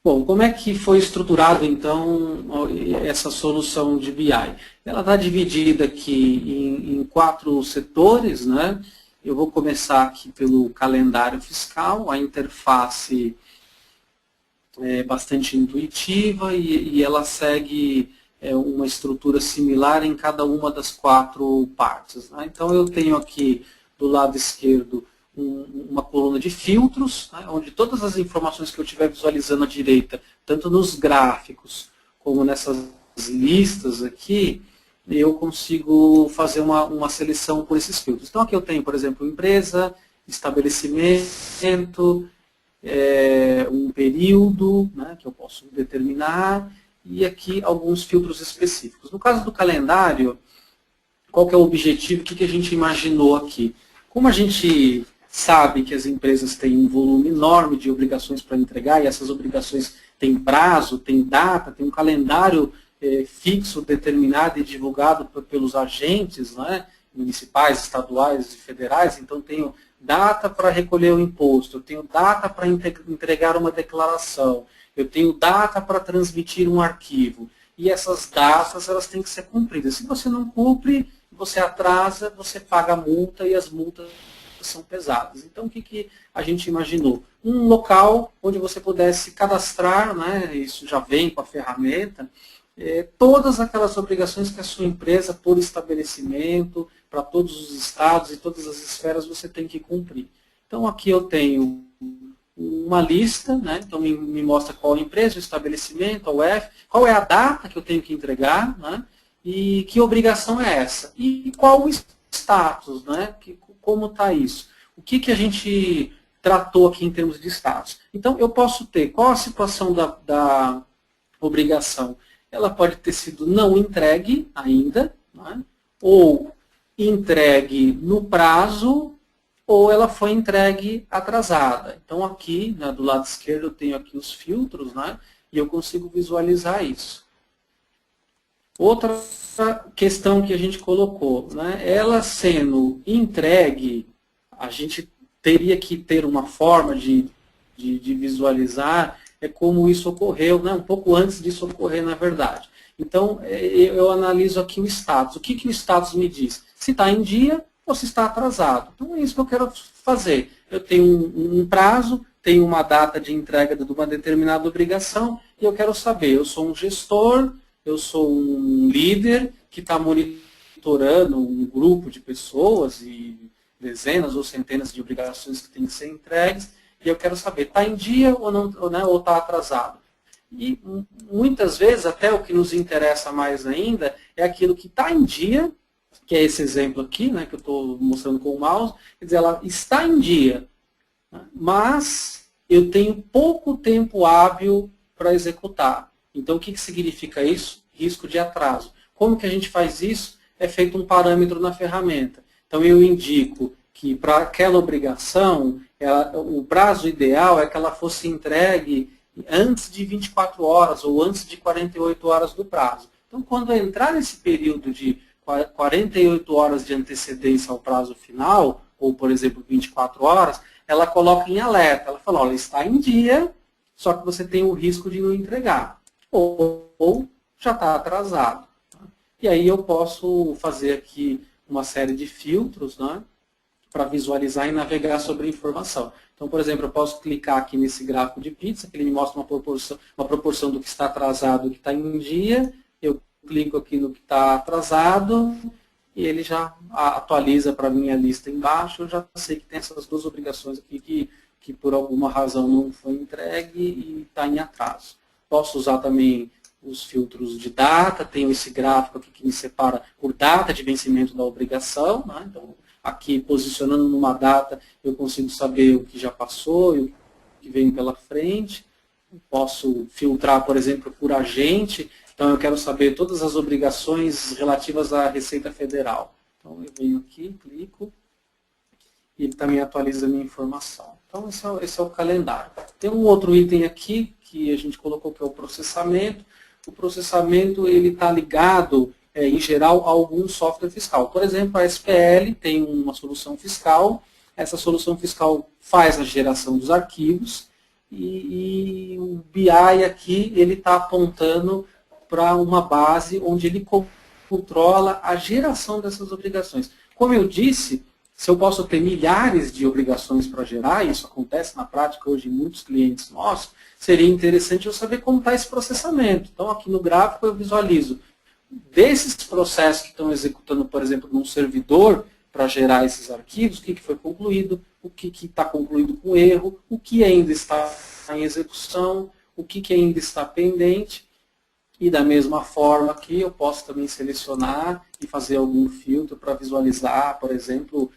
Bom, como é que foi estruturado, então, essa solução de BI? Ela está dividida aqui em quatro setores, né? Eu vou começar aqui pelo calendário fiscal, a interface é bastante intuitiva e ela segue uma estrutura similar em cada uma das quatro partes, né? Então, eu tenho aqui do lado esquerdo uma coluna de filtros, né, onde todas as informações que eu estiver visualizando à direita, tanto nos gráficos como nessas listas aqui, eu consigo fazer uma seleção por esses filtros. Então aqui eu tenho, por exemplo, empresa, estabelecimento, um período, né, que eu posso determinar, e aqui alguns filtros específicos. No caso do calendário, qual que é o objetivo, o que a gente imaginou aqui? Como a gente sabe que as empresas têm um volume enorme de obrigações para entregar, e essas obrigações têm prazo, têm data, têm um calendário fixo, determinado e divulgado pelos agentes, né, municipais, estaduais e federais, então tenho data para recolher o imposto, eu tenho data para entregar uma declaração, eu tenho data para transmitir um arquivo. E essas datas elas têm que ser cumpridas. Se você não cumpre, você atrasa, você paga a multa e as multas são pesadas. Então, o que a gente imaginou? Um local onde você pudesse cadastrar, né, isso já vem com a ferramenta, todas aquelas obrigações que a sua empresa, por estabelecimento, para todos os estados e todas as esferas, você tem que cumprir. Então, aqui eu tenho uma lista, né? Então me mostra qual a empresa, o estabelecimento, a UF, qual é a data que eu tenho que entregar, né? E que obrigação é essa. E qual o status, né? Como está isso? O que a gente tratou aqui em termos de status? Então eu posso ter qual a situação da obrigação. Ela pode ter sido não entregue ainda, né? Ou entregue no prazo, ou ela foi entregue atrasada. Então aqui, né, do lado esquerdo, eu tenho aqui os filtros, né, e eu consigo visualizar isso. Outra questão que a gente colocou, né, ela sendo entregue, a gente teria que ter uma forma de visualizar como isso ocorreu, né, um pouco antes disso ocorrer, na verdade. Então, eu analiso aqui o status. O que o status me diz? Se está em dia, ou se está atrasado. Então é isso que eu quero fazer. Eu tenho um prazo, tenho uma data de entrega de uma determinada obrigação e eu quero saber, eu sou um gestor, eu sou um líder que está monitorando um grupo de pessoas e dezenas ou centenas de obrigações que têm que ser entregues e eu quero saber, está em dia ou não, né, ou está atrasado. E muitas vezes, até o que nos interessa mais ainda, é aquilo que está em dia, que é esse exemplo aqui, né, que eu estou mostrando com o mouse, quer dizer, ela está em dia, né, mas eu tenho pouco tempo hábil para executar. Então, o que significa isso? Risco de atraso. Como que a gente faz isso? É feito um parâmetro na ferramenta. Então, eu indico que para aquela obrigação, o prazo ideal é que ela fosse entregue antes de 24 horas ou antes de 48 horas do prazo. Então, quando entrar nesse período de 48 horas de antecedência ao prazo final, ou, por exemplo, 24 horas, ela coloca em alerta. Ela fala, olha, está em dia, só que você tem o risco de não entregar. Ou já está atrasado. E aí eu posso fazer aqui uma série de filtros, né, para visualizar e navegar sobre a informação. Então, por exemplo, eu posso clicar aqui nesse gráfico de pizza, que ele me mostra uma proporção do que está atrasado e do que está em dia. Eu clico aqui no que está atrasado e ele já atualiza para a minha lista embaixo. Eu já sei que tem essas duas obrigações aqui que por alguma razão não foi entregue e está em atraso. Posso usar também os filtros de data, tenho esse gráfico aqui que me separa por data de vencimento da obrigação, né? Então, aqui posicionando numa data, eu consigo saber o que já passou e o que vem pela frente. Posso filtrar, por exemplo, por agente. Então, eu quero saber todas as obrigações relativas à Receita Federal. Então, eu venho aqui, clico, e ele também atualiza a minha informação. Então, esse é o calendário. Tem um outro item aqui, que a gente colocou, que é o processamento. O processamento está ligado, em geral, a algum software fiscal. Por exemplo, a SPL tem uma solução fiscal. Essa solução fiscal faz a geração dos arquivos, e o BI aqui ele está apontando para uma base onde ele controla a geração dessas obrigações. Como eu disse, se eu posso ter milhares de obrigações para gerar, isso acontece na prática hoje em muitos clientes nossos, seria interessante eu saber como está esse processamento. Então, aqui no gráfico eu visualizo desses processos que estão executando, por exemplo, num servidor para gerar esses arquivos, o que foi concluído, o que está concluído com erro, o que ainda está em execução, o que ainda está pendente. E da mesma forma que eu posso também selecionar e fazer algum filtro para visualizar, por exemplo,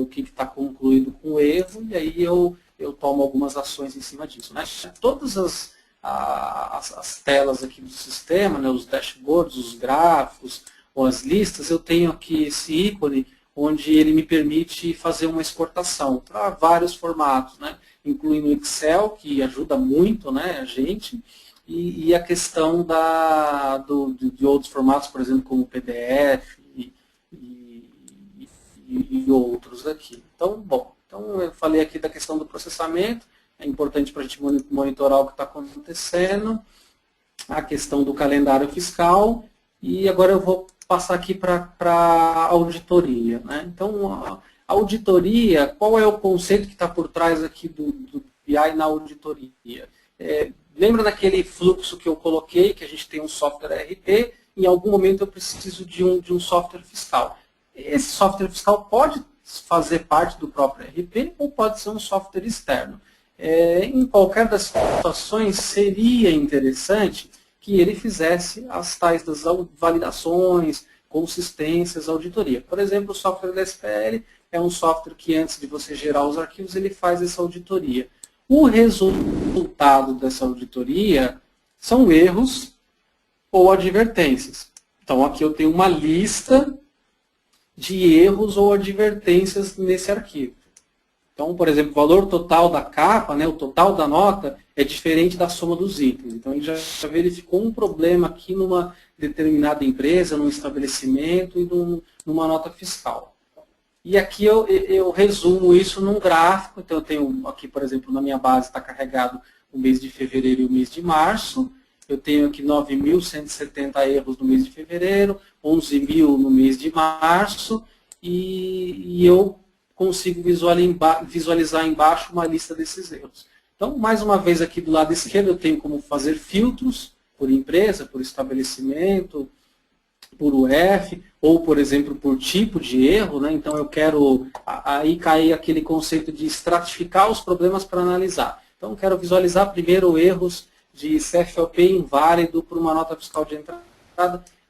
o que está concluído com erro, e aí eu tomo algumas ações em cima disso. Né? Todas as telas aqui do sistema, né, os dashboards, os gráficos, ou as listas, eu tenho aqui esse ícone onde ele me permite fazer uma exportação para vários formatos, né, incluindo o Excel, que ajuda muito, né, a gente, e a questão de outros formatos, por exemplo, como o PDF e outros aqui. Então, bom, então eu falei aqui da questão do processamento, é importante para a gente monitorar o que está acontecendo, a questão do calendário fiscal, e agora eu vou passar aqui para a auditoria. Né? Então, a auditoria, qual é o conceito que está por trás aqui do BI na auditoria? Lembra daquele fluxo que eu coloquei, que a gente tem um software RP, em algum momento eu preciso de um software fiscal. Esse software fiscal pode fazer parte do próprio RP ou pode ser um software externo. Em qualquer das situações, seria interessante que ele fizesse as tais das validações, consistências, auditoria. Por exemplo, o software da SPL é um software que antes de você gerar os arquivos, ele faz essa auditoria. O resultado dessa auditoria são erros ou advertências. Então, aqui eu tenho uma lista de erros ou advertências nesse arquivo. Então, por exemplo, o valor total da capa, né, o total da nota, é diferente da soma dos itens. Então, ele já verificou um problema aqui numa determinada empresa, num estabelecimento e numa nota fiscal. E aqui eu resumo isso num gráfico. Então, eu tenho aqui, por exemplo, na minha base está carregado o mês de fevereiro e o mês de março. Eu tenho aqui 9.170 erros no mês de fevereiro, 11.000 no mês de março, e eu consigo visualizar embaixo uma lista desses erros. Então, mais uma vez aqui do lado esquerdo, eu tenho como fazer filtros por empresa, por estabelecimento, por UF, ou, por exemplo, por tipo de erro. Né? Então, eu quero, aí cair aquele conceito de estratificar os problemas para analisar. Então, eu quero visualizar primeiro erros de CFOP inválido por uma nota fiscal de entrada.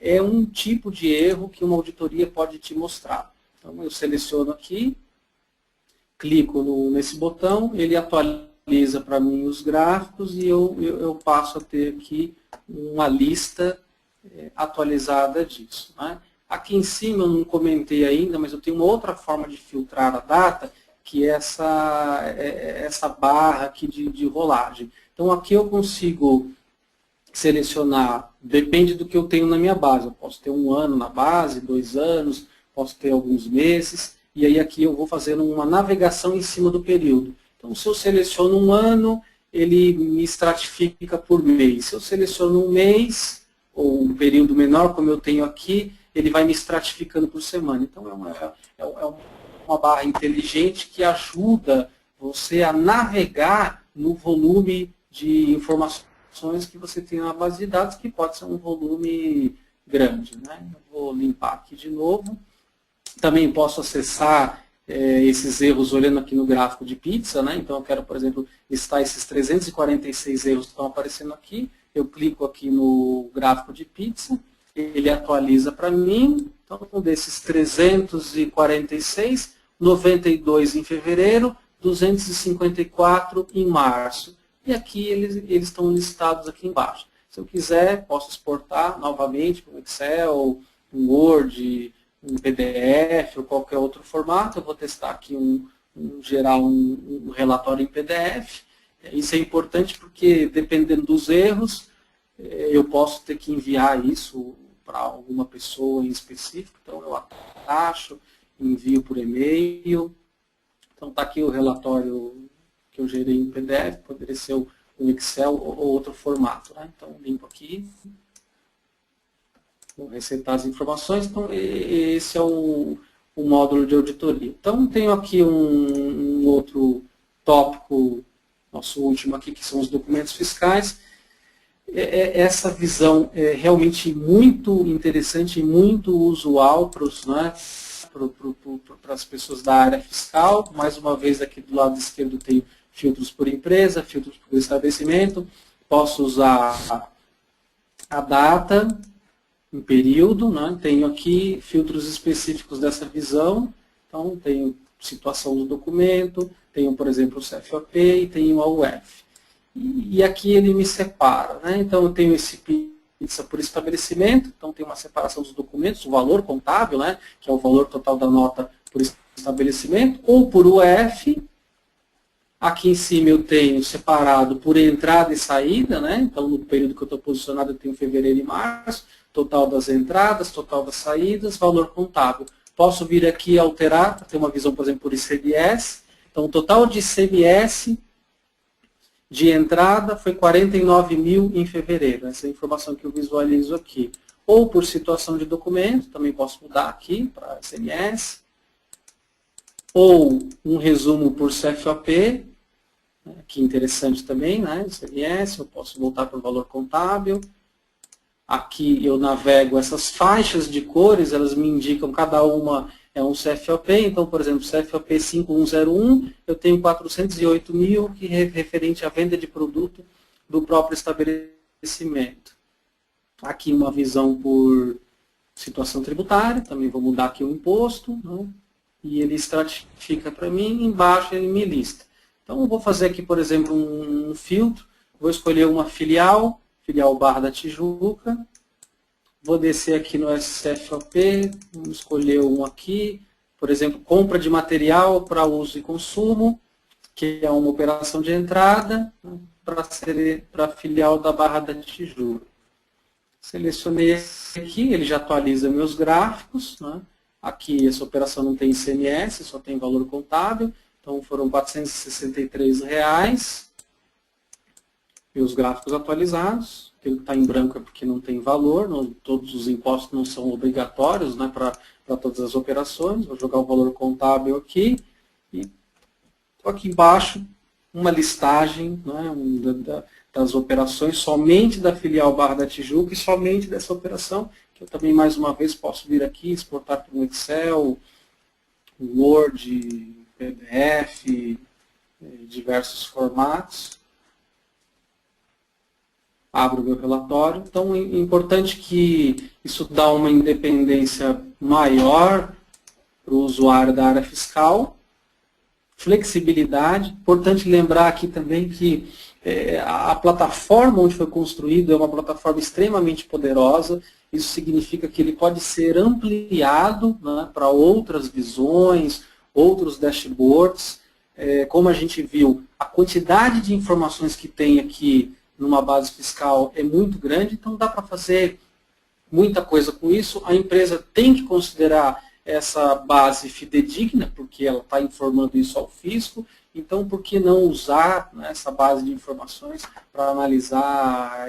É um tipo de erro que uma auditoria pode te mostrar. Então, eu seleciono aqui, clico nesse botão, ele atualiza para mim os gráficos e eu passo a ter aqui uma lista atualizada disso. Né? Aqui em cima eu não comentei ainda, mas eu tenho uma outra forma de filtrar a data, que é essa barra aqui de rolagem. Então aqui eu consigo selecionar, depende do que eu tenho na minha base. Eu posso ter 1 ano na base, 2 anos, posso ter alguns meses, e aí aqui eu vou fazendo uma navegação em cima do período. Então se eu seleciono 1 ano, ele me estratifica por mês. Se eu seleciono 1 mês, ou um período menor, como eu tenho aqui, ele vai me estratificando por semana. Então é uma barra inteligente que ajuda você a navegar no volume de informações que você tem na base de dados, que pode ser um volume grande. Né? Eu vou limpar aqui de novo. Também posso acessar esses erros olhando aqui no gráfico de pizza. Né? Então eu quero, por exemplo, listar esses 346 erros que estão aparecendo aqui. Eu clico aqui no gráfico de pizza, ele atualiza para mim. Então, desses 346, 92 em fevereiro, 254 em março. E aqui eles estão listados aqui embaixo. Se eu quiser, posso exportar novamente para um Excel, um Word, um PDF ou qualquer outro formato. Eu vou testar aqui gerar um relatório em PDF. Isso é importante porque, dependendo dos erros, eu posso ter que enviar isso para alguma pessoa em específico. Então, eu atacho, envio por e-mail. Então, está aqui o relatório que eu gerei em PDF, poderia ser o Excel ou outro formato, né? Então, limpo aqui. Vou resetar as informações. Então, esse é o módulo de auditoria. Então, tenho aqui um outro tópico, nosso último aqui, que são os documentos fiscais. Essa visão é realmente muito interessante e muito usual para os, né, para as pessoas da área fiscal. Mais uma vez, aqui do lado esquerdo tenho filtros por empresa, filtros por estabelecimento. Posso usar a data, um período, né? Tenho aqui filtros específicos dessa visão. Então, tenho situação do documento, tenho, por exemplo, o CFOP e tenho a UF. E aqui ele me separa, né? Então, eu tenho esse pizza por estabelecimento, então tem uma separação dos documentos, o valor contábil, né? Que é o valor total da nota por estabelecimento, ou por UF. Aqui em cima eu tenho separado por entrada e saída, né? Então, no período que eu estou posicionado, eu tenho fevereiro e março, total das entradas, total das saídas, valor contábil. Posso vir aqui e alterar, para ter uma visão, por exemplo, por ICMS. Então, o total de ICMS de entrada foi 49 mil em fevereiro. Essa é a informação que eu visualizo aqui. Ou por situação de documento, também posso mudar aqui para ICMS. Ou um resumo por CFOP, que interessante também, né? ICMS, eu posso voltar para o valor contábil. Aqui eu navego essas faixas de cores, elas me indicam, cada uma é um CFOP. Então, por exemplo, CFOP 5101, eu tenho 408 mil, que é referente à venda de produto do próprio estabelecimento. Aqui uma visão por situação tributária, também vou mudar aqui o imposto, né? E ele estratifica para mim, embaixo ele me lista. Então, eu vou fazer aqui, por exemplo, um filtro, vou escolher uma filial Barra da Tijuca. Vou descer aqui no SFOP, vamos escolher um aqui, por exemplo, compra de material para uso e consumo, que é uma operação de entrada, né, para a filial da Barra da Tijuca. Selecionei aqui, ele já atualiza meus gráficos, né? Aqui essa operação não tem ICMS, só tem valor contábil, então foram R$ 463. E os gráficos atualizados, aquilo que está em branco é porque não tem valor, todos os impostos não são obrigatórios, né, para todas as operações. Vou jogar o valor contábil aqui e aqui embaixo uma listagem, né, das operações somente da filial Barra da Tijuca e somente dessa operação, que eu também mais uma vez posso vir aqui, exportar para um Excel, Word, PDF, diversos formatos. Abro o meu relatório. Então, é importante que isso dá uma independência maior para o usuário da área fiscal. Flexibilidade. Importante lembrar aqui também que a plataforma onde foi construído é uma plataforma extremamente poderosa. Isso significa que ele pode ser ampliado, né, para outras visões, outros dashboards. Como a gente viu, a quantidade de informações que tem aqui numa base fiscal é muito grande, então dá para fazer muita coisa com isso. A empresa tem que considerar essa base fidedigna, porque ela está informando isso ao fisco, então por que não usar, né, essa base de informações para analisar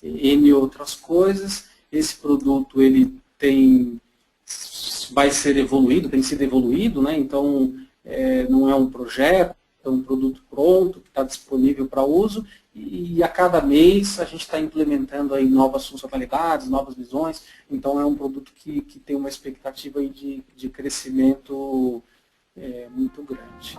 N outras coisas. Esse produto ele vai ser evoluído, tem sido evoluído, né, então não é um projeto, é um produto pronto, que está disponível para uso, e a cada mês a gente está implementando aí novas funcionalidades, novas visões, então é um produto que tem uma expectativa aí de crescimento muito grande.